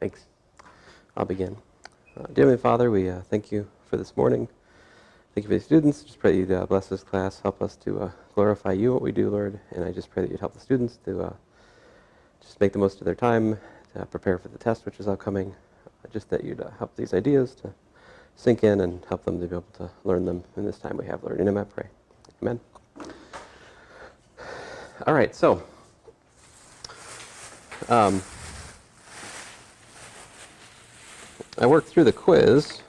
Thanks. I'll begin. Dear Heavenly Father, we thank you for this morning. Thank you for the students. Just pray that you'd bless this class, help us to glorify you, what we do, Lord. And I just pray that you'd help the students to just make the most of their time, to prepare for the test, which is upcoming. Just that you'd help these ideas to sink in and help them to be able to learn them in this time we have, Lord. In Him I pray. Amen. All right, so I worked through the quiz.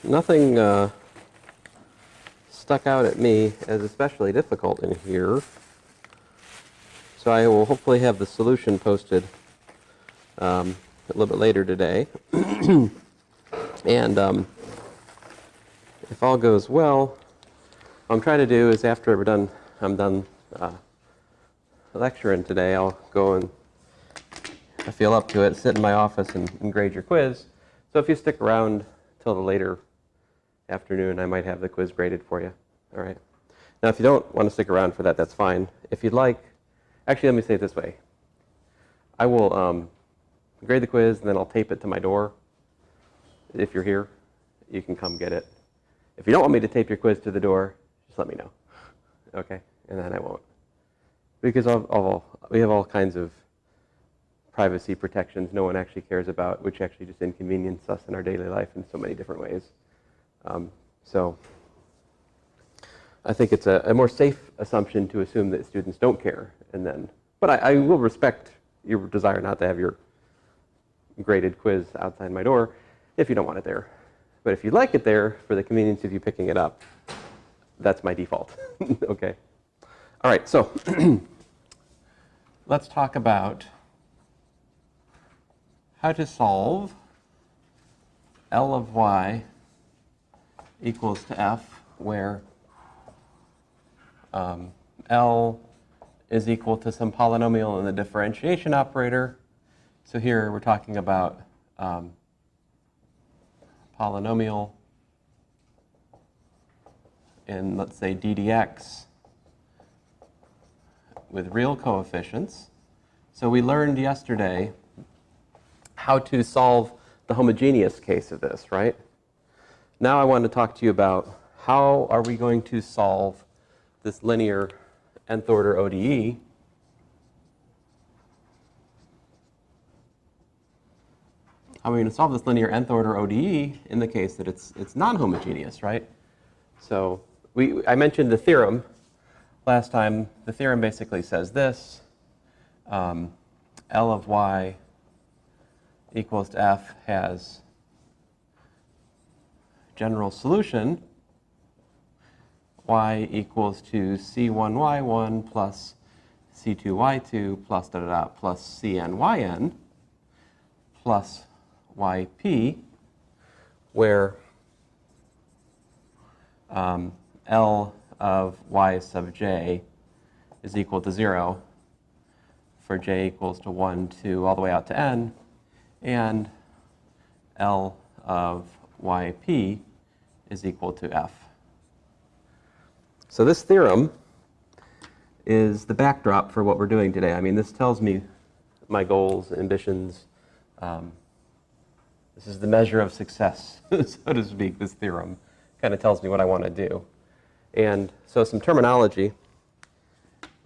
Nothing stuck out at me as especially difficult in here. So I will hopefully have the solution posted a little bit later today. And if all goes well, what I'm trying to do is after I'm done lecturing today, I'll go and I feel up to it, sit in my office and grade your quiz. So if you stick around till the later afternoon, I might have the quiz graded for you. All right. Now, if you don't want to stick around for that, that's fine. If you'd like, actually, let me say it this way. I will grade the quiz, and then I'll tape it to my door. If you're here, you can come get it. If you don't want me to tape your quiz to the door, just let me know. Okay? And then I won't. Because we have all kinds of privacy protections no one actually cares about, which actually just inconvenience us in our daily life in so many different ways. So I think it's a more safe assumption to assume that students don't care. But I will respect your desire not to have your graded quiz outside my door if you don't want it there. But if you'd like it there for the convenience of you picking it up, that's my default. Okay. All right, so let's talk about how to solve L of y equals to f, where L is equal to some polynomial in the differentiation operator. So here we're talking about polynomial in, let's say, d dx with real coefficients. So we learned yesterday how to solve the homogeneous case of this, right? Now I want to talk to you about how are we going to solve this linear nth order ODE. How are we going to solve this linear nth order ODE in the case that it's non-homogeneous, right? So I mentioned the theorem last time. The theorem basically says this. L of y equals to f has general solution y equals to c1y1 plus c2y2 plus plus cnyn plus yp, where L of y sub j is equal to 0 for j equals to 1, 2, all the way out to n, and L of yp is equal to f. So this theorem is the backdrop for what we're doing today. I mean, this tells me my goals, ambitions. This is the measure of success, so to speak. This theorem kind of tells me what I want to do. And so some terminology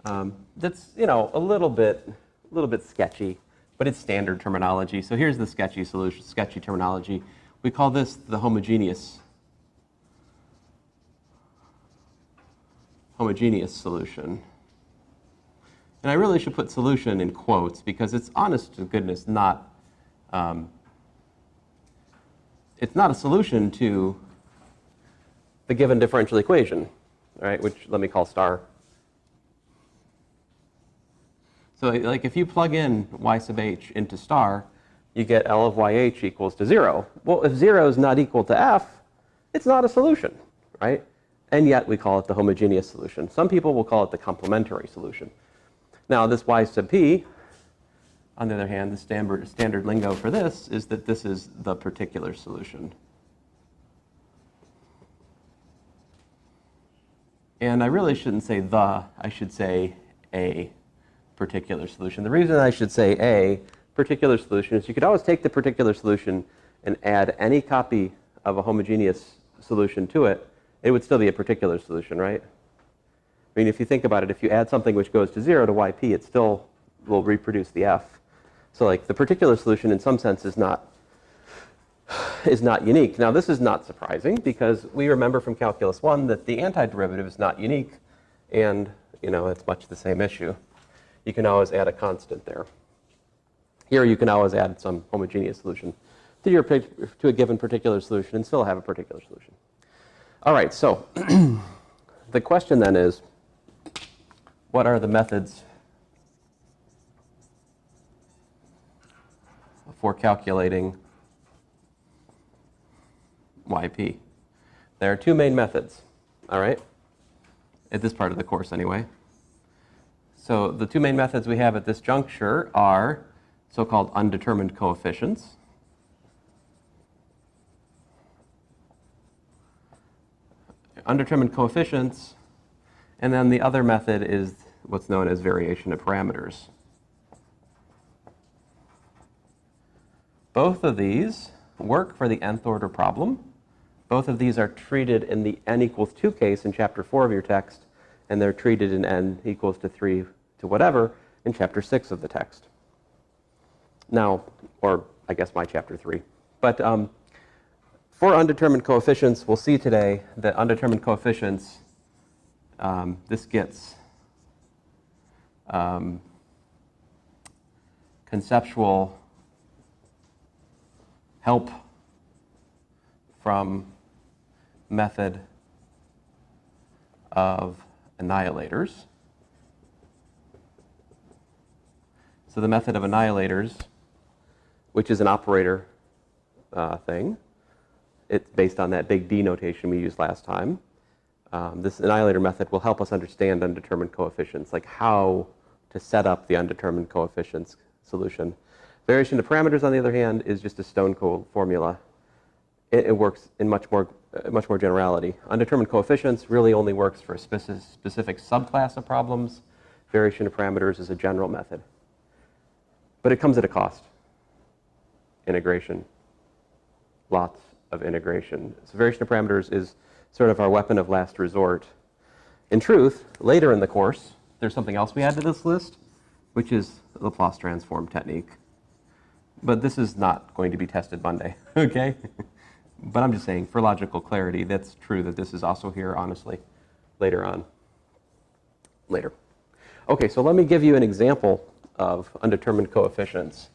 that's, a little bit sketchy, but it's standard terminology. So here's the sketchy terminology. We call this the homogeneous solution. And I really should put solution in quotes because it's, honest to goodness, it's not a solution to the given differential equation, right? Which let me call star. So like if you plug in y sub h into star, you get L of yh equals to 0. Well, if 0 is not equal to f, it's not a solution, right? And yet we call it the homogeneous solution. Some people will call it the complementary solution. Now this y sub p, on the other hand, the standard lingo for this is that this is the particular solution. And I really shouldn't say the, I should say a particular solution. The reason I should say a particular solution is you could always take the particular solution and add any copy of a homogeneous solution to it. It would still be a particular solution, right? I mean, if you think about it, if you add something which goes to 0 to yp, it still will reproduce the f. So like the particular solution in some sense is not unique. Now this is not surprising because we remember from calculus 1 that the antiderivative is not unique, and it's much the same issue. You can always add a constant there. Here you can always add some homogeneous solution to a given particular solution and still have a particular solution. All right, so the question then is, what are the methods for calculating yp? There are two main methods, all right, at this part of the course anyway. So the two main methods we have at this juncture are so-called undetermined coefficients. Undetermined coefficients, and then the other method is what's known as variation of parameters. Both of these work for the nth order problem. Both of these are treated in the n equals 2 case in chapter 4 of your text, and they're treated in n equals to 3 to whatever in chapter 6 of the text. Now, or I guess my chapter 3. But for undetermined coefficients, we'll see today that undetermined coefficients, this gets conceptual help from method of annihilators. So the method of annihilators, which is an operator thing, it's based on that big D notation we used last time. This annihilator method will help us understand undetermined coefficients, like how to set up the undetermined coefficients solution. Variation of parameters, on the other hand, is just a stone cold formula. It works in much more generality. Undetermined coefficients really only works for a specific subclass of problems. Variation of parameters is a general method. But it comes at a cost. Integration. Lots of integration. So variation of parameters is sort of our weapon of last resort. In truth, later in the course, there's something else we add to this list, which is the Laplace transform technique. But this is not going to be tested Monday, okay? But I'm just saying, for logical clarity, that's true that this is also here, honestly, later on. Later. Okay, so let me give you an example of undetermined coefficients.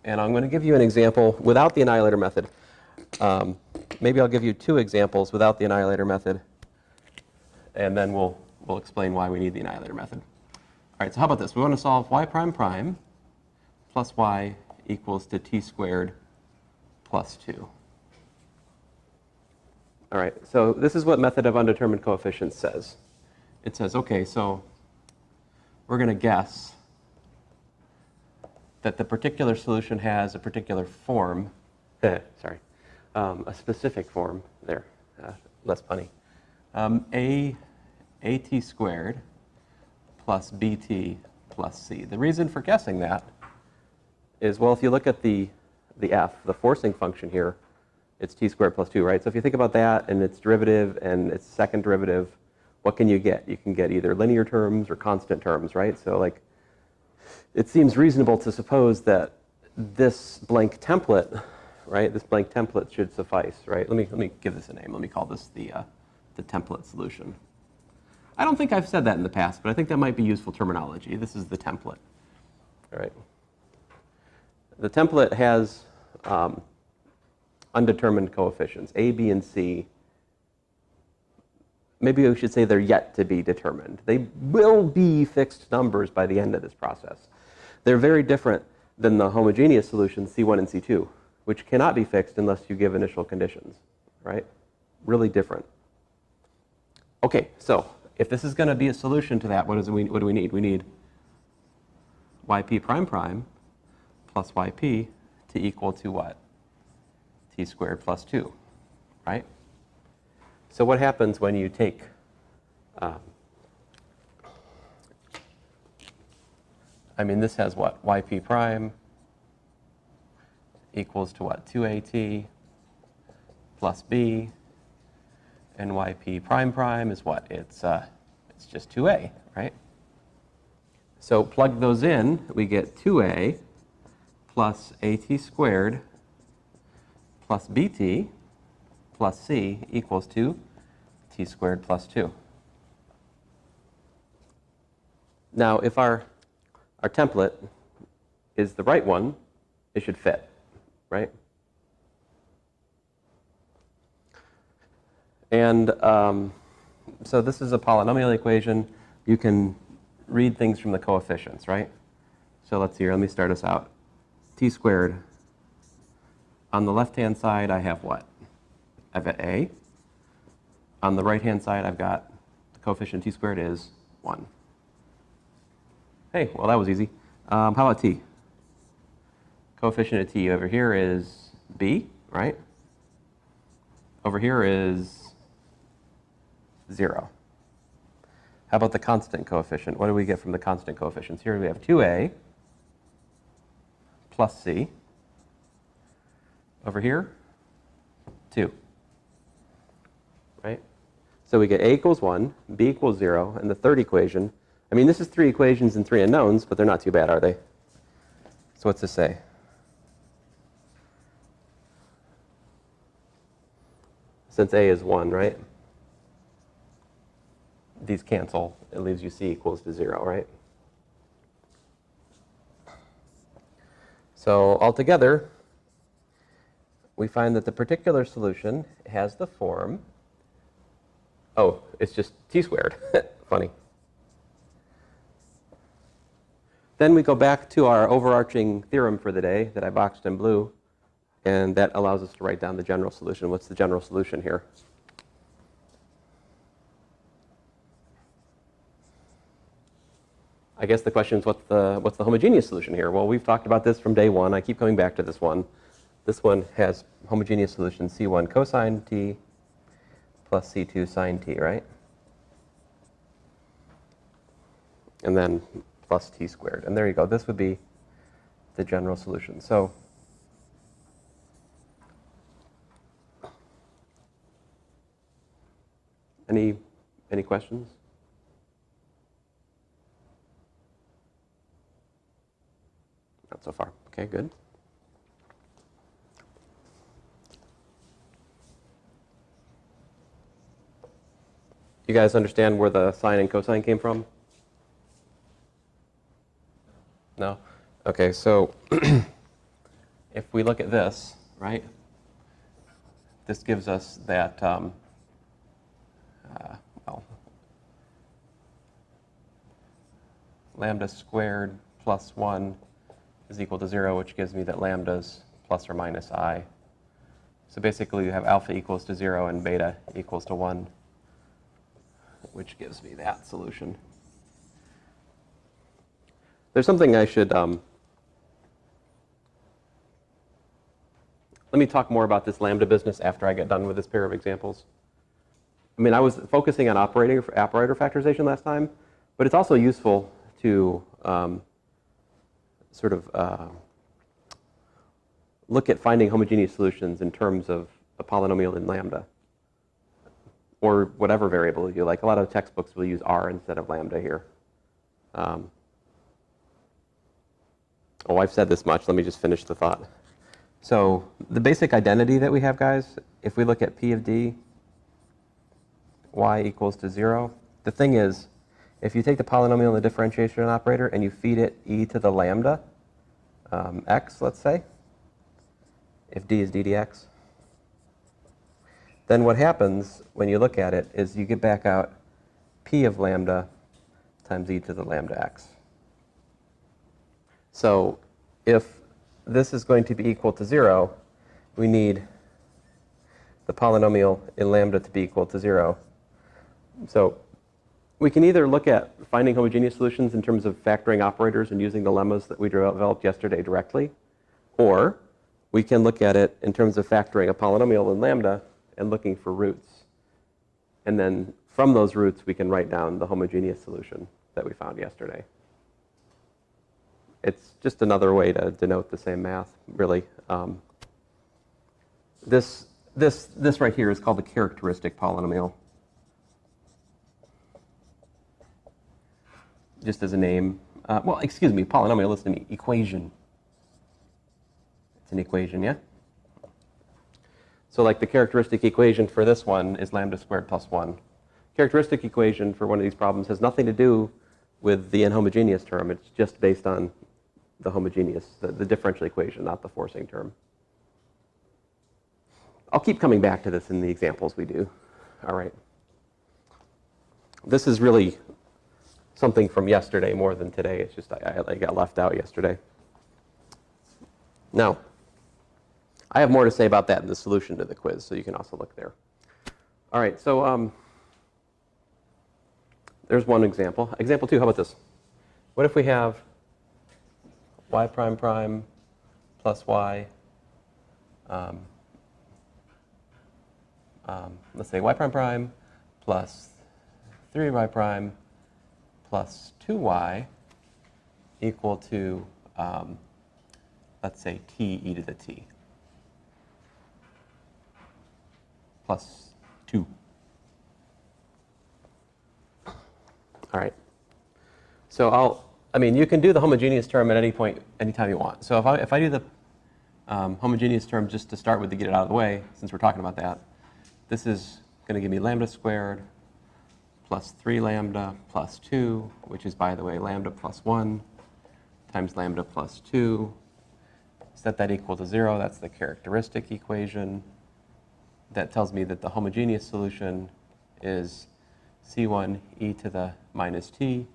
And I'm going to give you an example without the annihilator method. Maybe I'll give you two examples without the annihilator method, and then we'll explain why we need the annihilator method. All right, so how about this? We want to solve y prime prime plus y equals to t squared plus 2. All right, so this is what method of undetermined coefficients says. It says, okay, so we're going to guess that the particular solution has a particular form, sorry, a specific form, there, less punny, at squared plus bt plus c. The reason for guessing that is, well, if you look at the f, the forcing function here, it's t squared plus 2, right? So if you think about that and its derivative and its second derivative, what can you get? You can get either linear terms or constant terms, right? So like, it seems reasonable to suppose that this blank template, right? This blank template should suffice, right? Let me give this a name. Let me call this the template solution. I don't think I've said that in the past, but I think that might be useful terminology. This is the template, all right? The template has undetermined coefficients, A, B, and C. Maybe we should say they're yet to be determined. They will be fixed numbers by the end of this process. They're very different than the homogeneous solutions, C1 and C2, which cannot be fixed unless you give initial conditions, right? Really different. Okay, so if this is going to be a solution to that, what do we need? We need yp prime prime plus yp to equal to what? T squared plus 2, right? So what happens when you take I mean, this has what? Yp prime equals to what? 2at plus b, and yp prime prime is what? It's just 2a, right? So plug those in, we get 2a plus at squared plus bt plus c equals to t squared plus 2. Now, if our template is the right one, it should fit, right? And so this is a polynomial equation. You can read things from the coefficients, right? So let's see here. Let me start us out. T squared. On the left-hand side, I have what? I've got a. On the right-hand side, I've got the coefficient t squared is 1. Hey, well, that was easy. How about t? Coefficient of t over here is b, right? Over here is 0. How about the constant coefficient? What do we get from the constant coefficients? Here we have 2a plus c. Over here, 2. Right? So we get a equals 1, b equals 0, and the third equation. I mean, this is 3 equations and 3 unknowns, but they're not too bad, are they? So what's this say? Since a is 1, right? These cancel. It leaves you c equals to 0, right? So altogether, we find that the particular solution has the form, oh, it's just t squared. Funny. Then we go back to our overarching theorem for the day that I boxed in blue, and that allows us to write down the general solution. What's the general solution here? I guess the question is, what's the homogeneous solution here? Well, we've talked about this from day one. I keep coming back to this one. This one has homogeneous solution c1 cosine t plus c2 sine t, right? And then plus t squared. And there you go. This would be the general solution. So any questions? Not so far. Okay, good. You guys understand where the sine and cosine came from? No? Okay, so if we look at this, right, this gives us that, well, lambda squared plus 1 is equal to 0, which gives me that lambda's plus or minus I. So basically, you have alpha equals to 0 and beta equals to 1, which gives me that solution. There's something I should, let me talk more about this lambda business after I get done with this pair of examples. I mean, I was focusing on operator factorization last time, but it's also useful to sort of look at finding homogeneous solutions in terms of a polynomial in lambda, or whatever variable you like. A lot of textbooks will use r instead of lambda here. Oh, I've said this much. Let me just finish the thought. So the basic identity that we have, guys, if we look at P of D, y equals to 0, the thing is, if you take the polynomial in the differentiation operator and you feed it e to the lambda, x, let's say, if d is d dx, then what happens when you look at it is you get back out p of lambda times e to the lambda x. So if this is going to be equal to 0, we need the polynomial in lambda to be equal to 0. So we can either look at finding homogeneous solutions in terms of factoring operators and using the lemmas that we developed yesterday directly, or we can look at it in terms of factoring a polynomial in lambda and looking for roots. And then from those roots, we can write down the homogeneous solution that we found yesterday. It's just another way to denote the same math, really. This right here is called the characteristic polynomial. Just as a name. Well, excuse me, polynomial is an equation. It's an equation, yeah? So like the characteristic equation for this one is lambda squared plus 1. Characteristic equation for one of these problems has nothing to do with the inhomogeneous term. It's just based on the homogeneous, the differential equation, not the forcing term. I'll keep coming back to this in the examples we do. All right. This is really something from yesterday more than today. It's just I got left out yesterday. Now, I have more to say about that in the solution to the quiz, so you can also look there. All right, so there's one example. Example 2, how about this? What if we have y prime prime plus y, let's say y prime prime plus 3y prime plus 2y equal to, let's say, t e to the t plus 2. All right. So I mean, you can do the homogeneous term at any point, anytime you want. So if I do the homogeneous term just to start with to get it out of the way, since we're talking about that, this is going to give me lambda squared plus 3 lambda plus 2, which is, by the way, lambda plus 1 times lambda plus 2. Set that equal to 0. That's the characteristic equation. That tells me that the homogeneous solution is C1 e to the minus t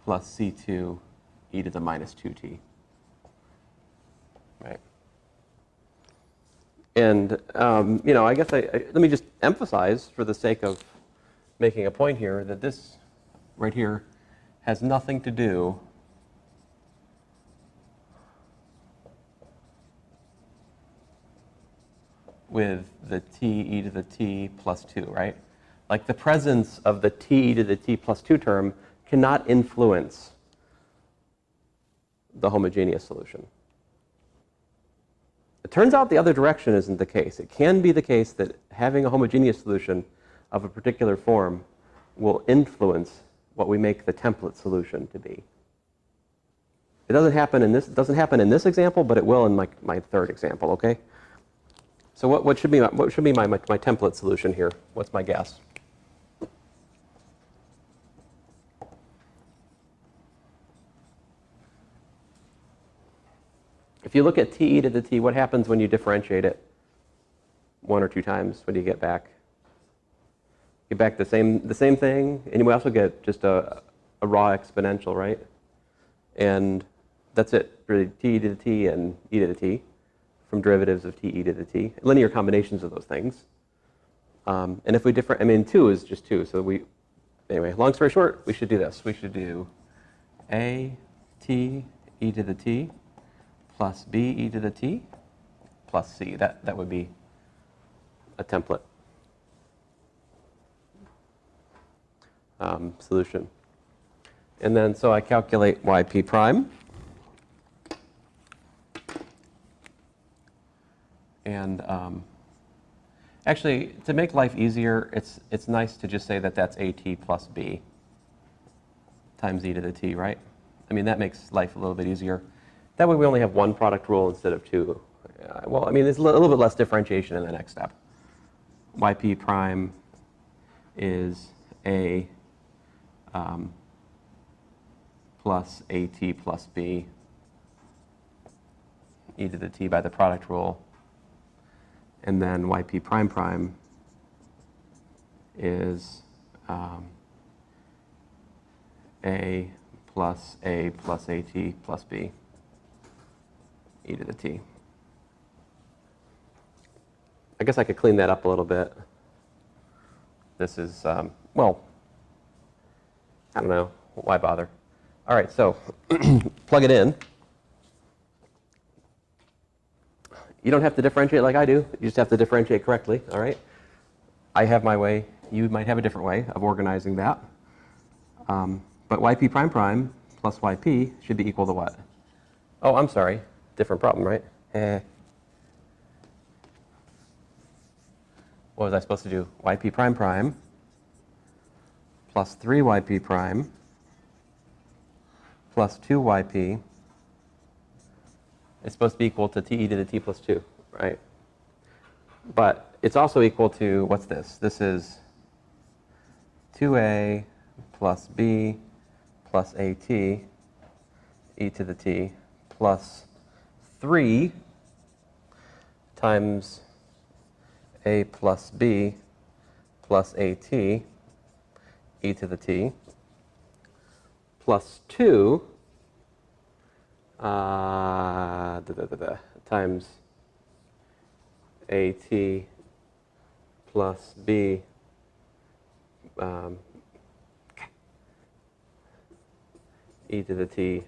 plus C2 e to the minus 2t. Right. And, you know, I guess let me just emphasize, for the sake of making a point here, that this right here has nothing to do with the t e to the t plus 2, right? Like the presence of the t e to the t plus 2 term cannot influence the homogeneous solution. It turns out the other direction isn't the case. It can be the case that having a homogeneous solution of a particular form will influence what we make the template solution to be. It doesn't happen in this example, but it will in my third example, okay? So what should be my template solution here? What's my guess? If you look at t e to the t, what happens when you differentiate it 1 or 2 times? What do you get back? You get back the same thing, and you also get just a raw exponential, right? And that's it, really, t e to the t and e to the t, from derivatives of t e to the t, linear combinations of those things. And if we I mean, 2 is just 2, so anyway, long story short, we should do this. We should do a t e to the t plus b e to the t plus c. That would be a template solution. And then, so I calculate yp prime. And actually, to make life easier, it's nice to just say that that's at plus b times e to the t, right? I mean, that makes life a little bit easier. That way we only have one product rule instead of 2. Well, I mean, there's a little bit less differentiation in the next step. Yp prime is a plus at plus b e to the t by the product rule. And then yp prime prime is a plus at plus b e to the t. I guess I could clean that up a little bit. This is, well, I don't know. Why bother? All right, so plug it in. You don't have to differentiate like I do. You just have to differentiate correctly, all right? I have my way. You might have a different way of organizing that. But yp prime prime plus yp should be equal to what? Oh, I'm sorry. Different problem, right? What was I supposed to do? Yp prime prime plus 3yp prime plus 2yp is supposed to be equal to te to the t plus 2, right? But it's also equal to, what's this? This is 2a plus b plus at e to the t plus 3 times a plus b plus at e to the t plus 2 times at plus b e to the t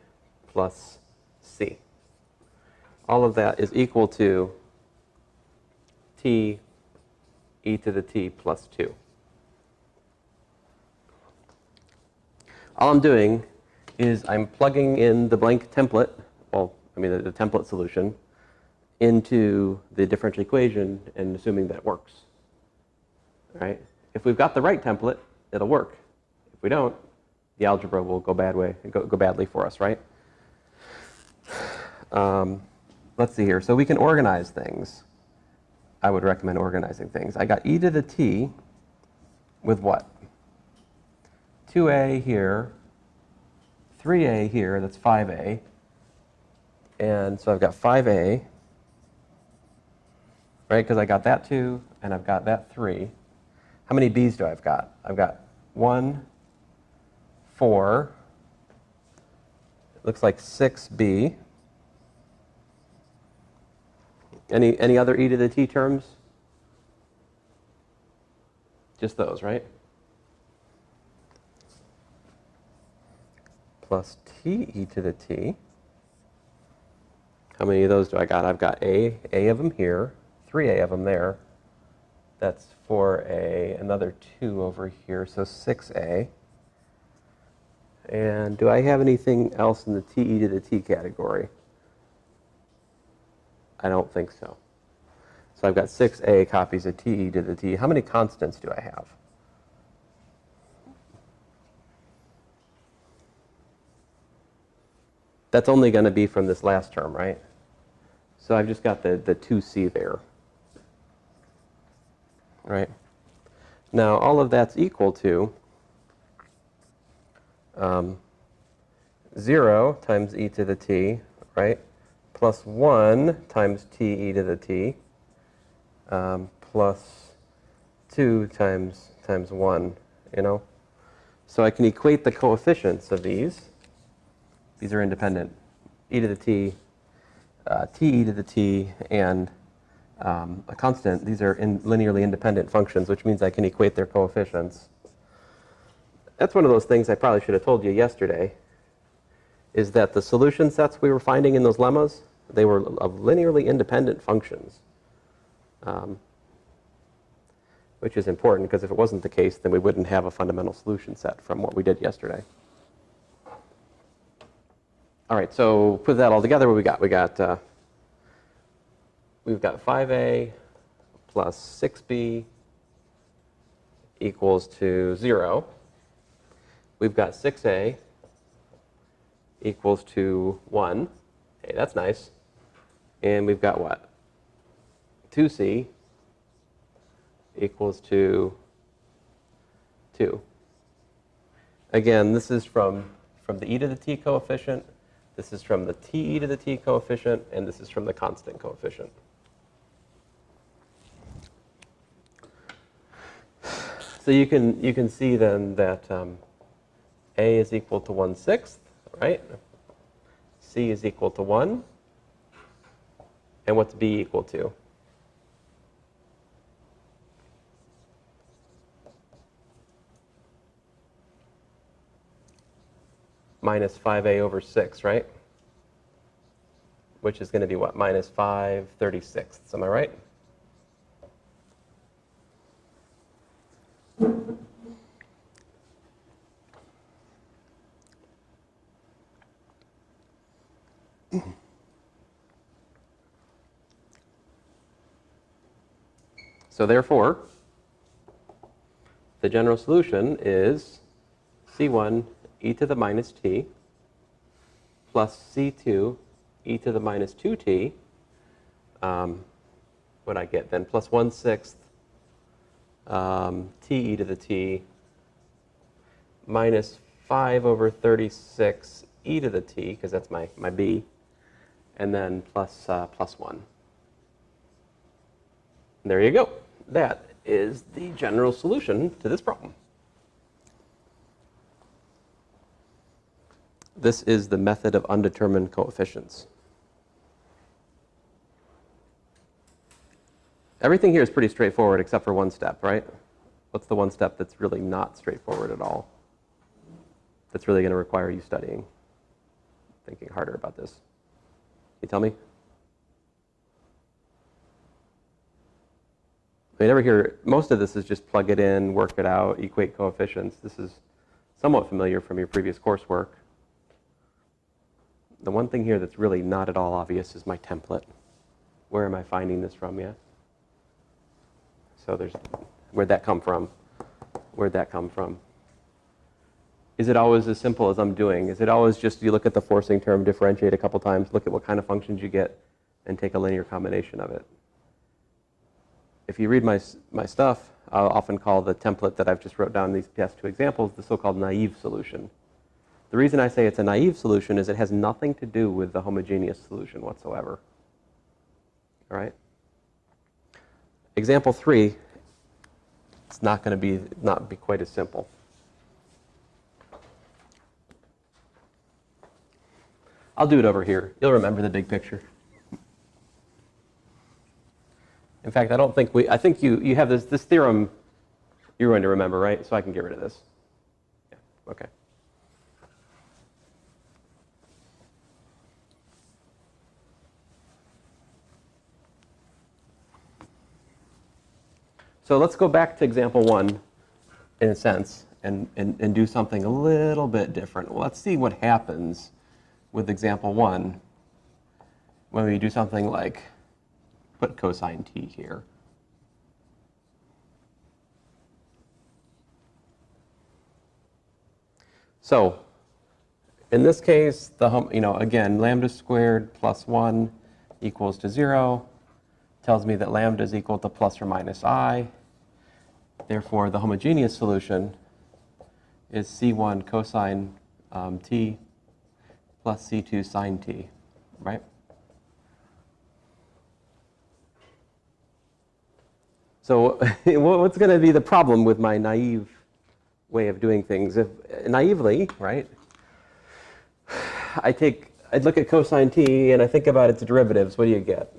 plus c. All of that is equal to t e to the t plus 2. All I'm doing is I'm plugging in the blank template, well, I mean the template solution, into the differential equation and assuming that it works. All right? If we've got the right template, it'll work. If we don't, the algebra will go badly for us, right? Let's see here. So we can organize things. I would recommend organizing things. I got e to the t with what? 2a here, 3a here, that's 5a. And so I've got 5a, right? Because I got that 2 and I've got that 3. How many b's do I've got? I've got 1, 4, it looks like 6b. Any other e to the t terms? Just those, right? Plus t e to the t. How many of those do I got? I've got a of them here, 3a of them there. That's 4a, another 2 over here, so 6a. And do I have anything else in the t e to the t category? I don't think so. So I've got 6a copies of t e to the t. How many constants do I have? That's only going to be from this last term, right? So I've just got the 2c there. Right? Now, all of that's equal to 0 times e to the t, right? Plus 1 times t e to the t, plus 2 times 1, you know? So I can equate the coefficients of these. These are independent. E to the t, t e to the t, and a constant. These are linearly independent functions, which means I can equate their coefficients. That's one of those things I probably should have told you yesterday, is that the solution sets we were finding in those lemmas, they were of linearly independent functions, which is important because if it wasn't the case, then we wouldn't have a fundamental solution set from what we did yesterday. All right, so put that all together, what we got? We've got 5a plus 6b equals to 0. We've got 6a equals to 1. Hey, that's nice. And we've got what? 2c equals to 2. Again, this is from the e to the t coefficient. This is from the t e to the t coefficient, and this is from the constant coefficient. So you can see then that a is equal to 1/6, right? C is equal to 1. And what's b equal to? Minus 5a over 6, right? Which is going to be what? Minus 5/36. Am I right? So therefore, the general solution is c1 e to the minus t plus c2 e to the minus 2t. What I get then? Plus 1/6 t e to the t minus 5/36 e to the t, because that's my b, and then plus 1. There you go. That is the general solution to this problem. This is the method of undetermined coefficients. Everything here is pretty straightforward except for one step, right? What's the one step that's really not straightforward at all? That's really going to require you studying, thinking harder about this. Can you tell me? I mean, over here, most of this is just plug it in, work it out, equate coefficients. This is somewhat familiar from your previous coursework. The one thing here that's really not at all obvious is my template. Where am I finding this from yet? So where'd that come from? Where'd that come from? Is it always as simple as I'm doing? Is it always just you look at the forcing term, differentiate a couple times, look at what kind of functions you get, and take a linear combination of it? If you read my stuff, I'll often call the template that I've just wrote down in these past two examples the so-called naive solution. The reason I say it's a naive solution is it has nothing to do with the homogeneous solution whatsoever. All right? Example 3, it's not going to be quite as simple. I'll do it over here. You'll remember the big picture. In fact, I think you have this theorem you're going to remember, right? So I can get rid of this. Yeah, okay. So let's go back to example 1, in a sense, and do something a little bit different. Well, let's see what happens with example 1 when we do something like put cosine t here. So in this case, again, lambda squared plus 1 equals to 0. Tells me that lambda is equal to plus or minus I. Therefore, the homogeneous solution is c1 cosine t plus c2 sine t, right? So what's going to be the problem with my naive way of doing things? If naively, right, I'd look at cosine t and I think about its derivatives. What do you get?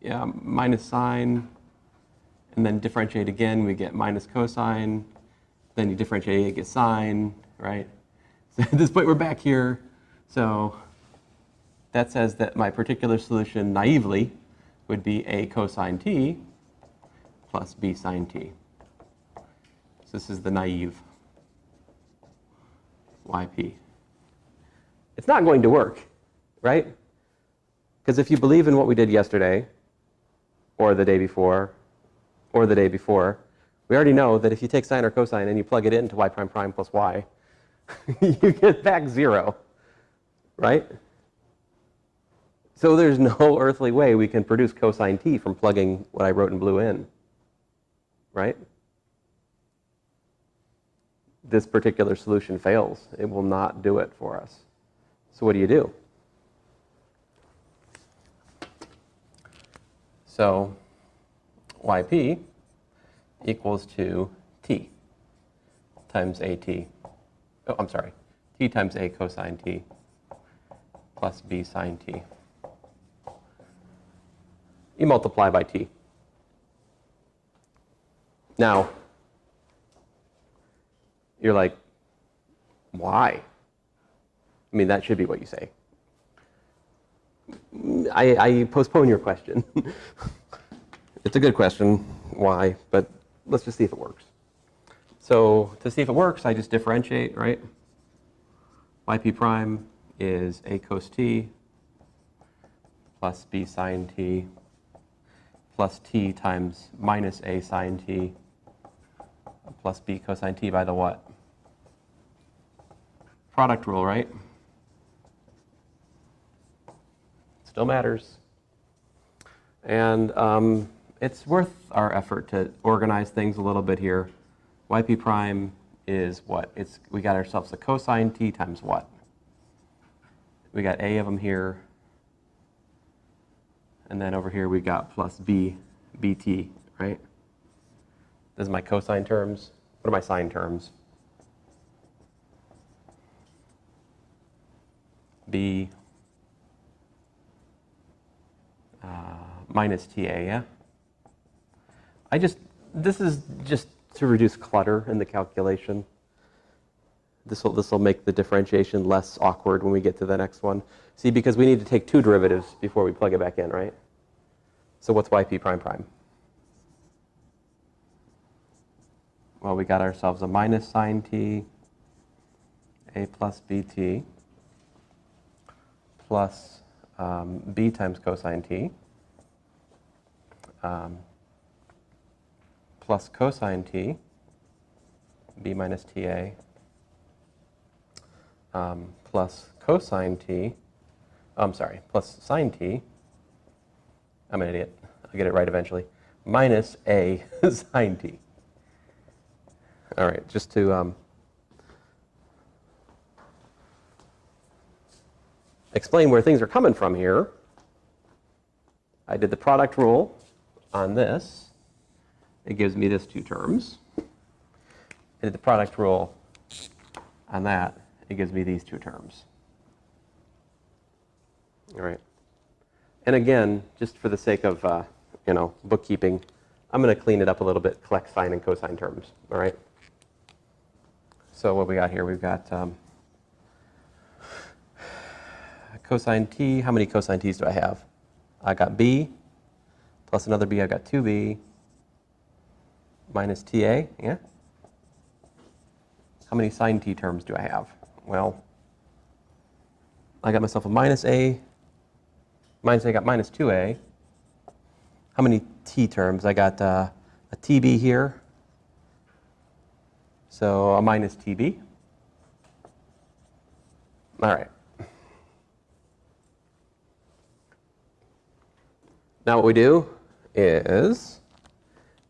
Yeah, minus sine, and then differentiate again, we get minus cosine. Then you differentiate, you get sine, right? So at this point, we're back here. So that says that my particular solution naively would be a cosine t plus b sine t. So this is the naive yp. It's not going to work, right? Because if you believe in what we did yesterday, or the day before, or the day before, we already know that if you take sine or cosine and you plug it into y prime prime plus y, you get back 0, right? So there's no earthly way we can produce cosine t from plugging what I wrote in blue in, right? This particular solution fails. It will not do it for us. So what do? So yp equals to t times at. Oh, I'm sorry. T times a cosine t plus b sine t. You multiply by t. Now, you're like, why? I mean, that should be what you say. I postpone your question. It's a good question, why, but let's just see if it works. So to see if it works, I just differentiate, right? Yp prime is a cos t plus b sine t plus t times minus a sine t plus b cosine t by the what? Product rule, right? Still matters. And it's worth our effort to organize things a little bit here. Yp prime is what? We got ourselves a cosine t times what? We got a of them here. And then over here we got plus b, bt, right? This is my cosine terms. What are my sine terms? B minus TA, yeah? This is just to reduce clutter in the calculation. This will make the differentiation less awkward when we get to the next one. See, because we need to take two derivatives before we plug it back in, right? So what's yp prime prime? Well, we got ourselves a minus sine t, a plus bt, plus b times cosine t, plus cosine t, b minus ta, plus cosine t, plus sine t, I'm an idiot, I'll get it right eventually, minus a sine t. All right, just to explain where things are coming from here, I did the product rule on this. It gives me this two terms. I did the product rule on that. It gives me these two terms. All right. And again, just for the sake of bookkeeping, I'm going to clean it up a little bit, collect sine and cosine terms. All right. So what we got here? We've got cosine t. How many cosine t's do I have? I got b plus another b. I got 2b minus ta. Yeah. How many sine t terms do I have? Well, I got myself a minus a. I got minus 2a. How many t terms? I got a tb here. So a minus tb. All right. Now what we do is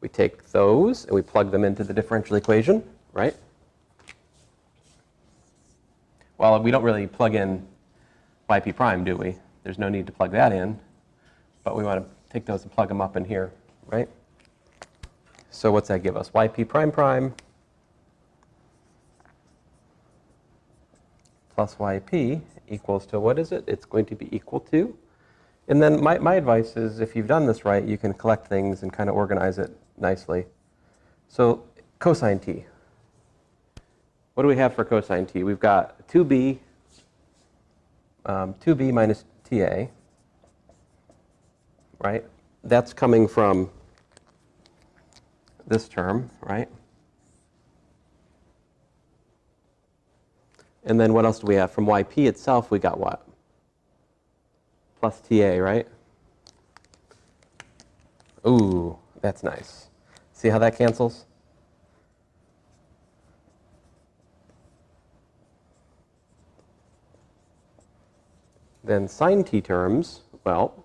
we take those and we plug them into the differential equation, right? Well, we don't really plug in yp prime, do we? There's no need to plug that in, but we want to take those and plug them up in here, right? So what's that give us? Yp prime prime plus yp equals to, what is it? It's going to be equal to, and then my advice is, if you've done this right, you can collect things and kind of organize it nicely. So cosine t. What do we have for cosine t? We've got 2b minus ta, right? That's coming from this term, right? And then what else do we have? From yp itself, we got what? Plus ta, right? Ooh, that's nice. See how that cancels? Then sine t terms, well,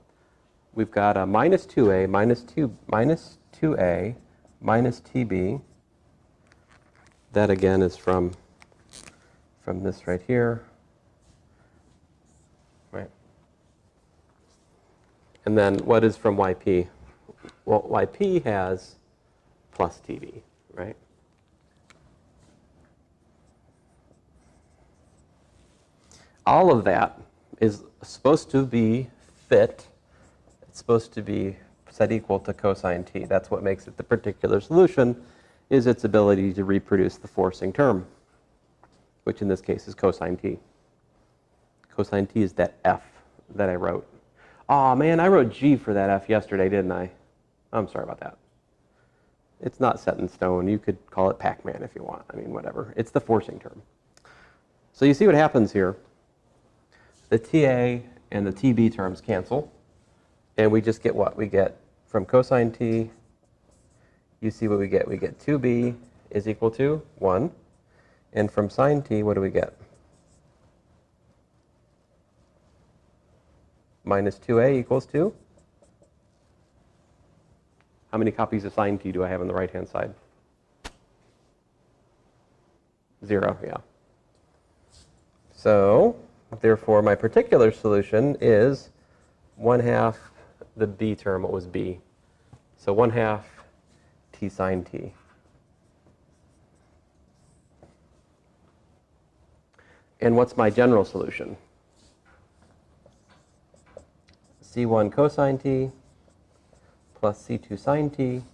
we've got a minus 2a, minus 2a, minus tb. That again is from this right here, right? And then what is from yp? Well, yp has plus tb, right? All of that is supposed to be fit. It's supposed to be set equal to cosine t. That's what makes it the particular solution, is its ability to reproduce the forcing term, which in this case is cosine t. Cosine t is that f that I wrote. Oh man, I wrote g for that f yesterday, didn't I? I'm sorry about that. It's not set in stone. You could call it Pac-Man if you want. I mean, whatever. It's the forcing term. So you see what happens here. The TA and the TB terms cancel, and we just get what? We get from cosine t, you see what we get. We get 2b is equal to 1. And from sine t, what do we get? Minus 2a equals 2. How many copies of sine t do I have on the right-hand side? 0, yeah. So, therefore, my particular solution is 1/2 the b term. What was b? So 1/2 t sine t. And what's my general solution? C1 cosine t plus C2 sine t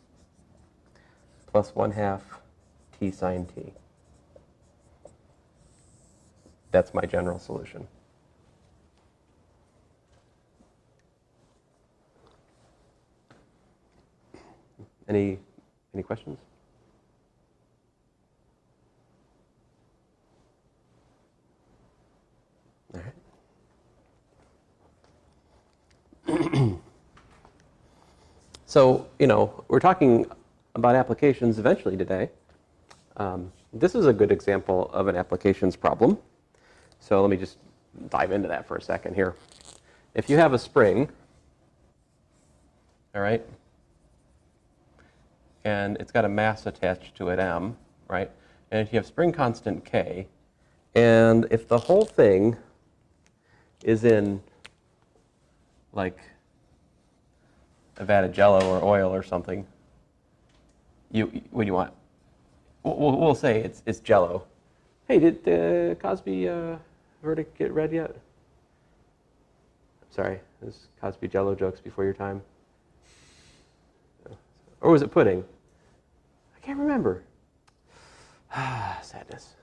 plus 1/2 t sine t. That's my general solution. Any questions? All right. So, we're talking about applications eventually today. This is a good example of an applications problem. So let me just dive into that for a second here. If you have a spring, all right, and it's got a mass attached to it, m, right, and if you have spring constant k, and if the whole thing is in, like, a vat of Jello or oil or something, what do you want? We'll say it's Jello. Hey, did Cosby verdict get read yet? Sorry, is Cosby Jello jokes before your time? Or was it pudding? I can't remember. Sadness.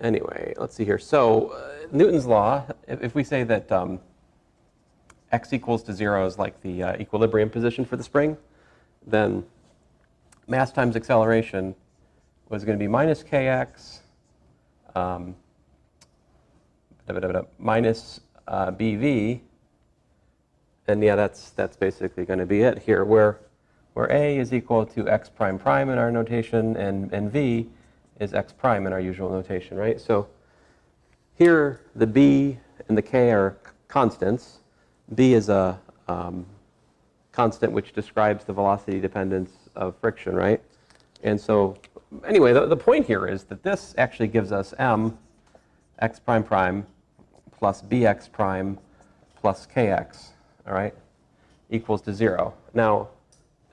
Anyway, let's see here. So Newton's law, if we say that x equals to 0 is like the equilibrium position for the spring, then mass times acceleration was going to be minus kx minus bv, and yeah, that's basically going to be it here, where a is equal to x prime prime in our notation, and v is x prime in our usual notation, right? So here the b and the k are constants. B is a constant which describes the velocity dependence of friction, right? And so anyway, the point here is that this actually gives us m x prime prime plus bx prime plus kx, all right, equals to 0. Now,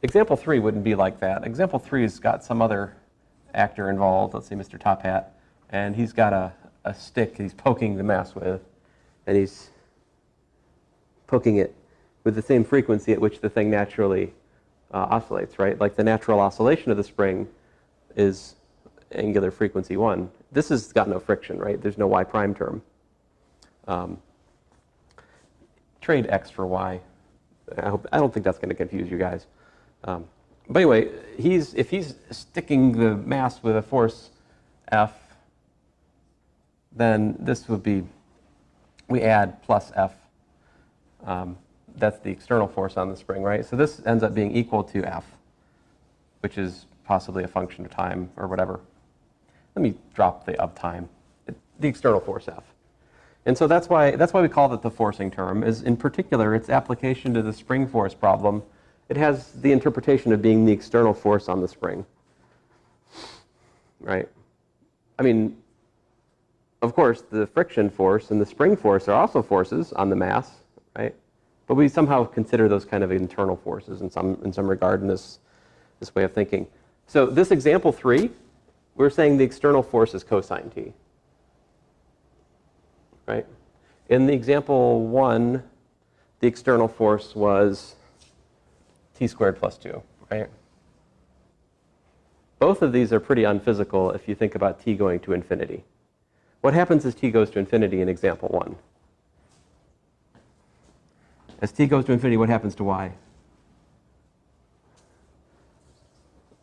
example 3 wouldn't be like that. Example 3's got some other actor involved, let's say Mr. Top Hat, and he's got a stick he's poking the mass with, and he's poking it with the same frequency at which the thing naturally oscillates, right? Like the natural oscillation of the spring is angular frequency 1. This has got no friction, right? There's no y prime term. Trade x for y. I don't think that's going to confuse you guys. But anyway, if he's sticking the mass with a force F, then this would be, we add plus F. That's the external force on the spring, right? So this ends up being equal to F, which is possibly a function of time or whatever. Let me drop the of time. The external force F. And so that's why we call it the forcing term, is in particular its application to the spring force problem. It has the interpretation of being the external force on the spring, right? I mean, of course, the friction force and the spring force are also forces on the mass, right? But we somehow consider those kind of internal forces in some regard in this way of thinking. So this example 3, we're saying the external force is cosine t, right? In the example 1, the external force was t squared plus 2, right? Both of these are pretty unphysical if you think about t going to infinity. What happens as t goes to infinity in example 1? As t goes to infinity, what happens to y?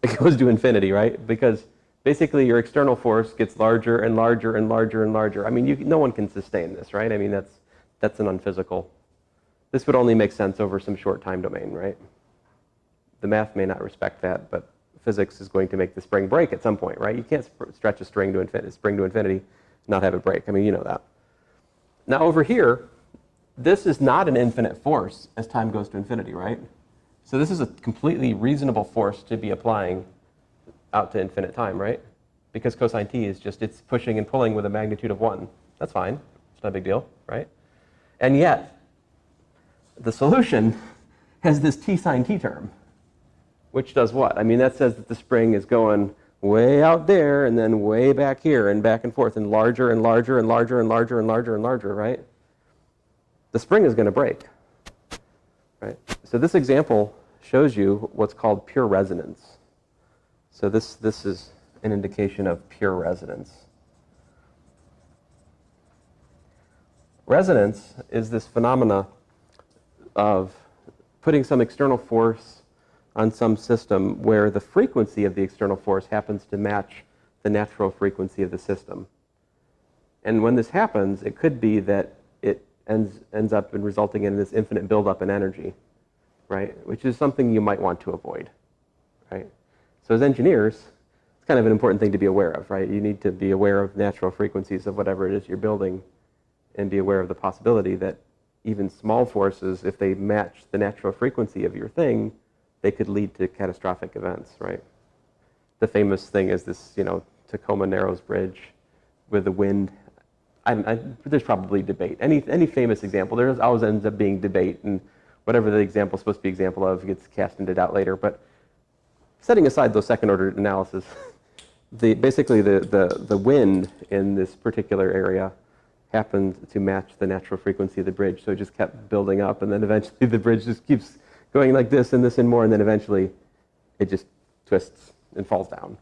It goes to infinity, right? Because basically your external force gets larger and larger and larger and larger. I mean, no one can sustain this, right? I mean, that's an unphysical This would only make sense over some short time domain, right? The math may not respect that, but physics is going to make the spring break at some point, right? You can't stretch a spring to infinity, and not have it break. I mean, you know that. Now over here, this is not an infinite force as time goes to infinity, right? So this is a completely reasonable force to be applying out to infinite time, right? Because cosine t is just, it's pushing and pulling with a magnitude of 1. That's fine. It's not a big deal, right? And yet, the solution has this t sine t term, which does what? I mean, that says that the spring is going way out there and then way back here and back and forth and larger and larger and larger and larger and larger and larger, right? The spring is going to break, right? So this example shows you what's called pure resonance. So this is an indication of pure resonance. Resonance is this phenomena of putting some external force on some system where the frequency of the external force happens to match the natural frequency of the system. And when this happens, it could be that it ends up in resulting in this infinite buildup in energy, right? Which is something you might want to avoid, right? So as engineers, it's kind of an important thing to be aware of, right? You need to be aware of natural frequencies of whatever it is you're building and be aware of the possibility that even small forces, if they match the natural frequency of your thing, they could lead to catastrophic events, right? The famous thing is this, Tacoma Narrows Bridge with the wind. There's probably debate. Any famous example, there always ends up being debate, and whatever the example is supposed to be example of gets cast into doubt later. But setting aside those second-order analysis, basically the wind in this particular area happened to match the natural frequency of the bridge, so it just kept building up, and then eventually the bridge just keeps going like this and more, and then eventually it just twists and falls down,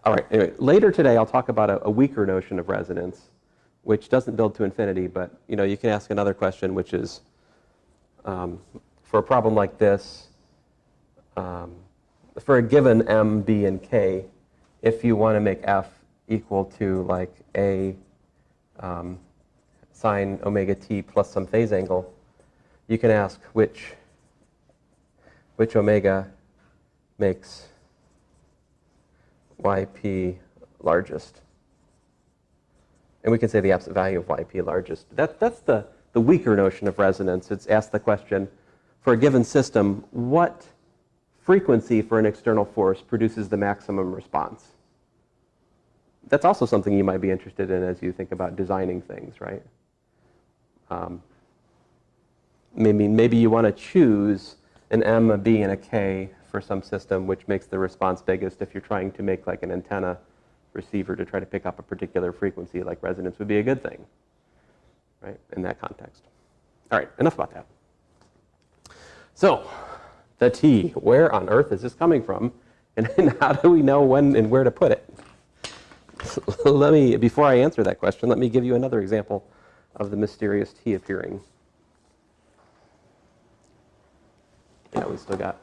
All right, anyway, later today I'll talk about a weaker notion of resonance, which doesn't build to infinity, but you can ask another question, which is, for a problem like this, for a given m, b, and k, if you want to make f equal to like a sine omega t plus some phase angle, you can ask which omega makes yp largest. And we can say the absolute value of yp largest. That's the weaker notion of resonance. It's asked the question, for a given system, what frequency for an external force produces the maximum response? That's also something you might be interested in as you think about designing things, right? Maybe you want to choose an M, a B, and a K for some system which makes the response biggest if you're trying to make like an antenna receiver to try to pick up a particular frequency, like resonance would be a good thing, right, in that context. All right, enough about that. So, the T, where on earth is this coming from, and how do we know when and where to put it? Before I answer that question, let me give you another example of the mysterious T appearing. Yeah, we still got.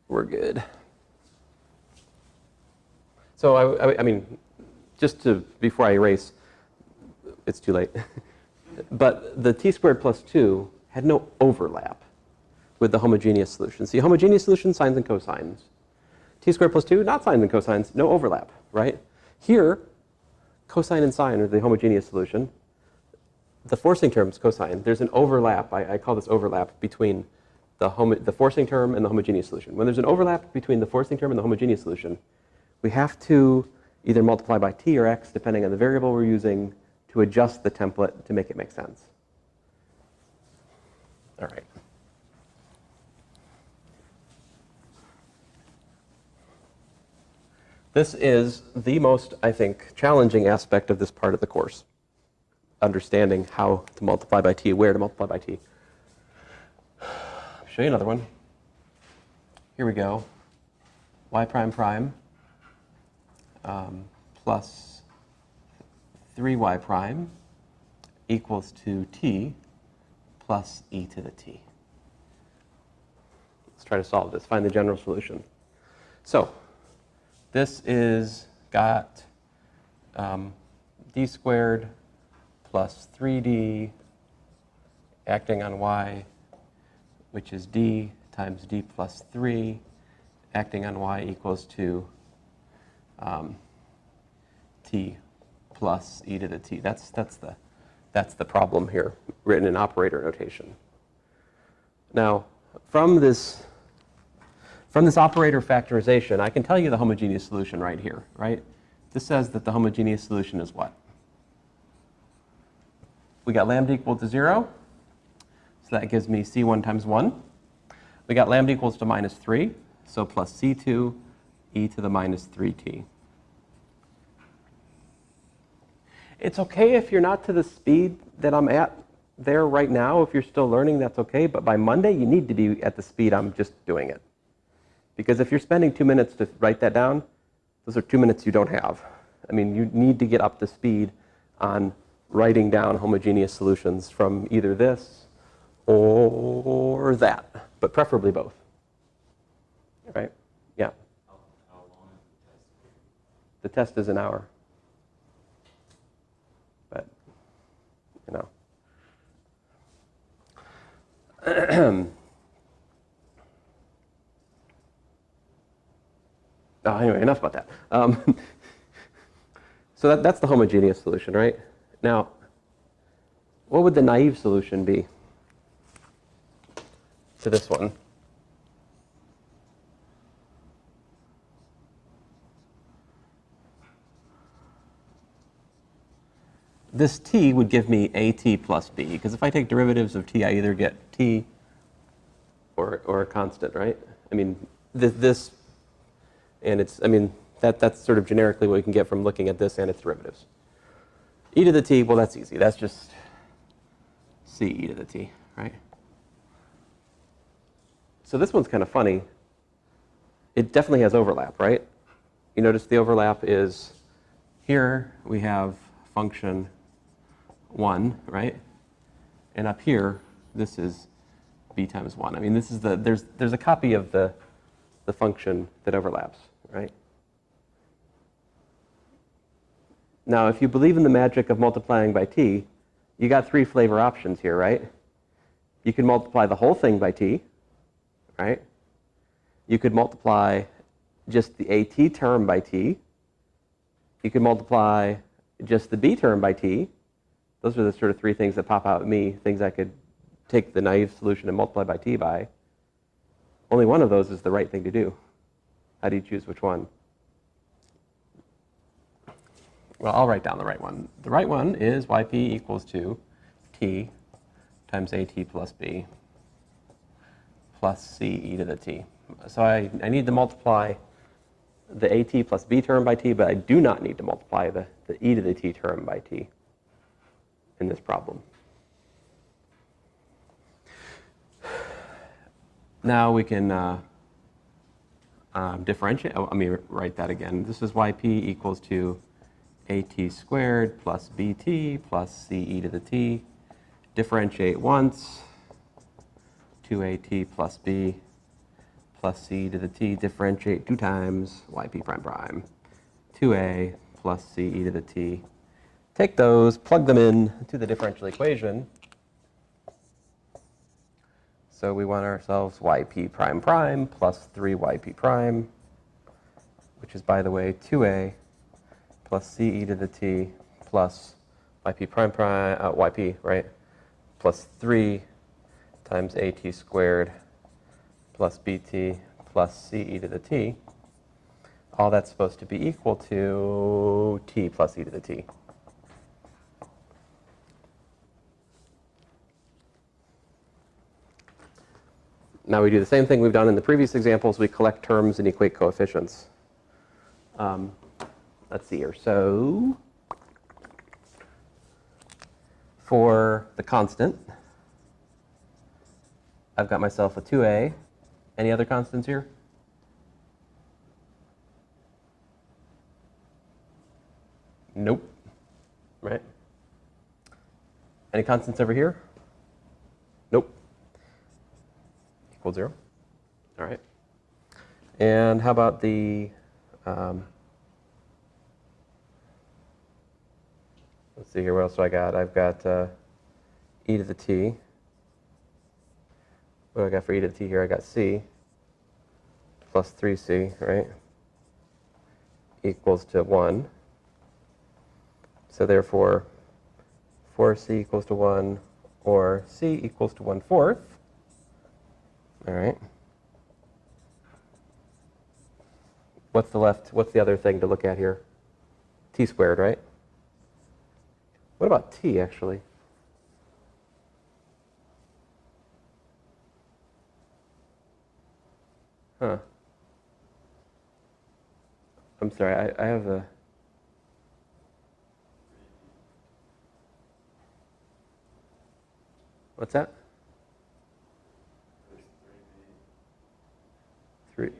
We're good. So I mean, before I erase, it's too late. But the t squared plus 2 had no overlap with the homogeneous solution. See, homogeneous solution, sines and cosines. T squared plus 2, not sines and cosines, no overlap, right? Here, cosine and sine are the homogeneous solution. The forcing term is cosine. There's an overlap. I call this overlap between the forcing term and the homogeneous solution. When there's an overlap between the forcing term and the homogeneous solution, we have to either multiply by t or x, depending on the variable we're using, to adjust the template to make it make sense. All right. This is the most, I think, challenging aspect of this part of the course, understanding how to multiply by t, where to multiply by t. I'll show you another one. Here we go. Y prime prime plus 3y prime equals to t plus e to the t. Let's try to solve this, find the general solution. So, this is got d squared plus 3d acting on y, which is d times d plus 3 acting on y equals to t plus e to the t. That's the problem here, written in operator notation. Now, from this operator factorization, I can tell you the homogeneous solution right here, right? This says that the homogeneous solution is what? We got lambda equal to 0, so that gives me c1 times 1. We got lambda equals to minus 3, so plus c2 e to the minus 3t. It's okay if you're not to the speed that I'm at there right now. If you're still learning, that's okay. But by Monday, you need to be at the speed I'm just doing it. Because if you're spending 2 minutes to write that down, those are 2 minutes you don't have. I mean, you need to get up to speed on writing down homogeneous solutions from either this or that, but preferably both. Right? Yeah. How long is the test? The test is an hour. But, you know. Anyway, enough about that. So that's the homogeneous solution, right? Now, what would the naive solution be to this one? This t would give me at plus b, because if I take derivatives of t, I either get t or a constant, right? I mean, this and it's, I mean, that's sort of generically what we can get from looking at this and its derivatives. E to the t, well, that's easy. That's just c e to the t, right? So this one's kind of funny. It definitely has overlap, right? You notice the overlap is here we have function 1, right? And up here, this is b times 1. I mean, this is there's a copy of the function that overlaps, right? Now, if you believe in the magic of multiplying by t, you got 3 flavor options here, right? You can multiply the whole thing by t, right? You could multiply just the at term by t. You could multiply just the b term by t. Those are the sort of 3 things that pop out at me, things I could take the naive solution and multiply by t by. Only one of those is the right thing to do. How do you choose which one? Well, I'll write down the right one. The right one is yp equals to t times at plus b plus c e to the t. So I need to multiply the at plus b term by t, but I do not need to multiply the e to the t term by t in this problem. Now we can differentiate. Oh, let me write that again. This is yp equals to at squared plus bt plus c e to the t. Differentiate once, 2at plus b plus c to the t. Differentiate 2 times, yp prime prime. 2a plus c e to the t. Take those, plug them in to the differential equation. So we want ourselves yp prime prime plus 3yp prime, which is, by the way, 2a plus c e to the t plus yp prime prime, yp, right, plus 3 times at squared plus bt plus c e to the t. All that's supposed to be equal to t plus e to the t. Now we do the same thing we've done in the previous examples. We collect terms and equate coefficients. Let's see here. So for the constant, I've got myself a 2a. Any other constants here? Nope. Right? Any constants over here? Nope. Equal 0. All right. And how about the Let's see here, what else do I got? I've got e to the t. What do I got for e to the t here? I got c plus 3c, right, equals to 1. So therefore, 4c equals to 1, or c equals to 1/4. All right. What's the other thing to look at here? T squared, right? What about t, actually? Huh. I'm sorry, I have the... What's that? There's 3. 3b.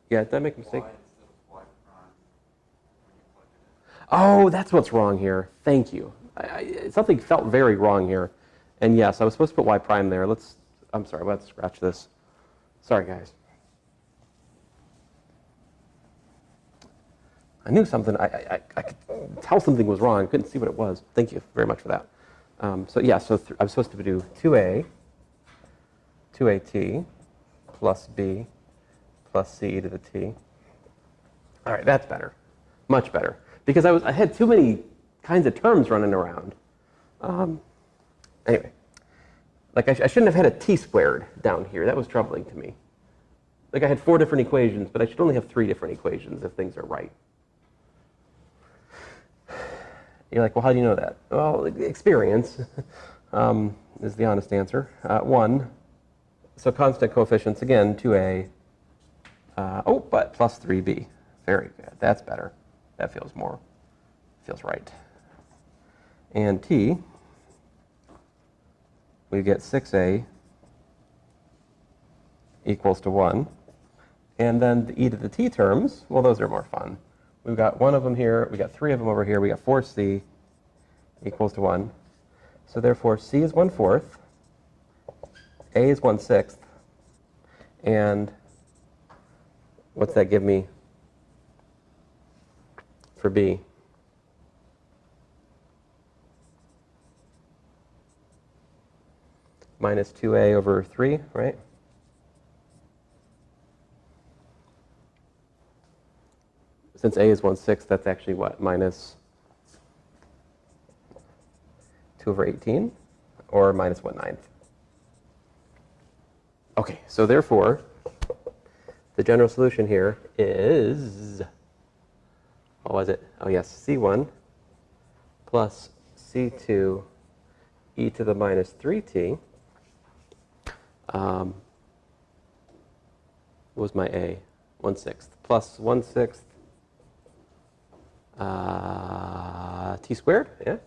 Yeah, did I make a mistake? Y instead of y prime when you plug it in. Oh, that's what's wrong here. Thank you. Something felt very wrong here. And yes, I was supposed to put y prime there. I'm sorry, let's scratch this. Sorry, guys. I knew something, I could tell something was wrong. I couldn't see what it was. Thank you very much for that. So yeah, I was supposed to do 2at plus b plus c to the t. All right, that's better. Much better. Because I had too many kinds of terms running around. Anyway, like I shouldn't have had a t squared down here. That was troubling to me. Like I had 4 different equations, but I should only have 3 different equations if things are right. You're like, well, how do you know that? Well, experience is the honest answer. 1, so constant coefficients, again, 2a, but plus 3b. Very good. That's better. That feels right. And t, we get 6a equals to 1. And then the e to the t terms, well, those are more fun. We've got 1 of them here, we got 3 of them over here, we got 4c equals to 1. So therefore, c is 1/4, a is 1/6, and what's that give me for b? Minus 2a over 3, right? Since a is 1/6, that's actually what? Minus 2 over 18, or minus 1/9. Okay, so therefore, the general solution here is, what was it? Oh yes, c1 plus c2 e to the minus 3t. What was my a? 1/6 plus 1/6 t squared, yeah?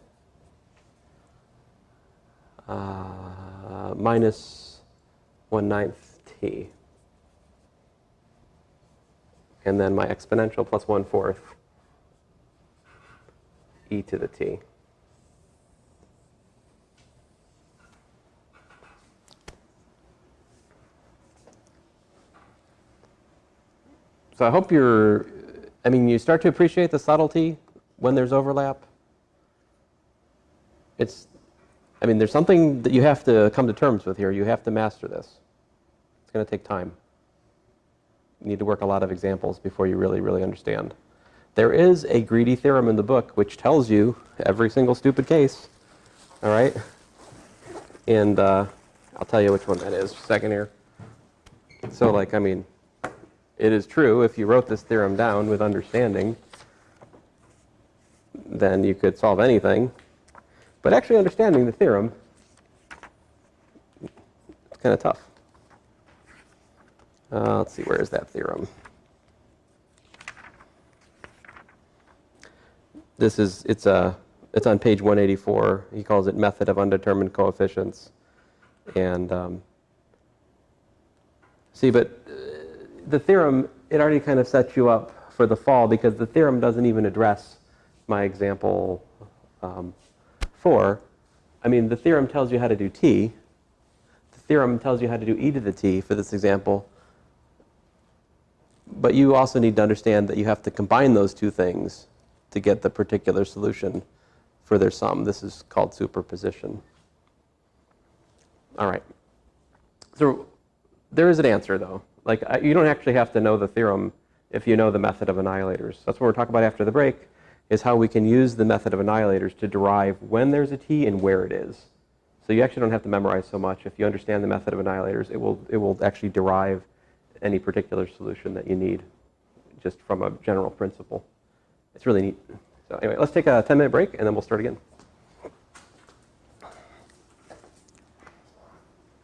Minus 1/9 t. And then my exponential plus 1/4 e to the t. So I hope you start to appreciate the subtlety when there's overlap. There's something that you have to come to terms with here. You have to master this. It's going to take time. You need to work a lot of examples before you really, really understand. There is a greedy theorem in the book which tells you every single stupid case. All right? And I'll tell you which one that is. Second here. So, it is true, if you wrote this theorem down with understanding, then you could solve anything. But actually understanding the theorem, it's kind of tough. Let's see, where is that theorem? It's on page 184. He calls it method of undetermined coefficients. And the theorem, it already kind of sets you up for the fall because the theorem doesn't even address my example 4. The theorem tells you how to do t. The theorem tells you how to do e to the t for this example. But you also need to understand that you have to combine those two things to get the particular solution for their sum. This is called superposition. All right. So there is an answer, though. Like, you don't actually have to know the theorem if you know the method of annihilators. That's what we're talking about after the break, is how we can use the method of annihilators to derive when there's a t and where it is. So you actually don't have to memorize so much. If you understand the method of annihilators, it will actually derive any particular solution that you need just from a general principle. It's really neat. So anyway, let's take a 10-minute break, and then we'll start again.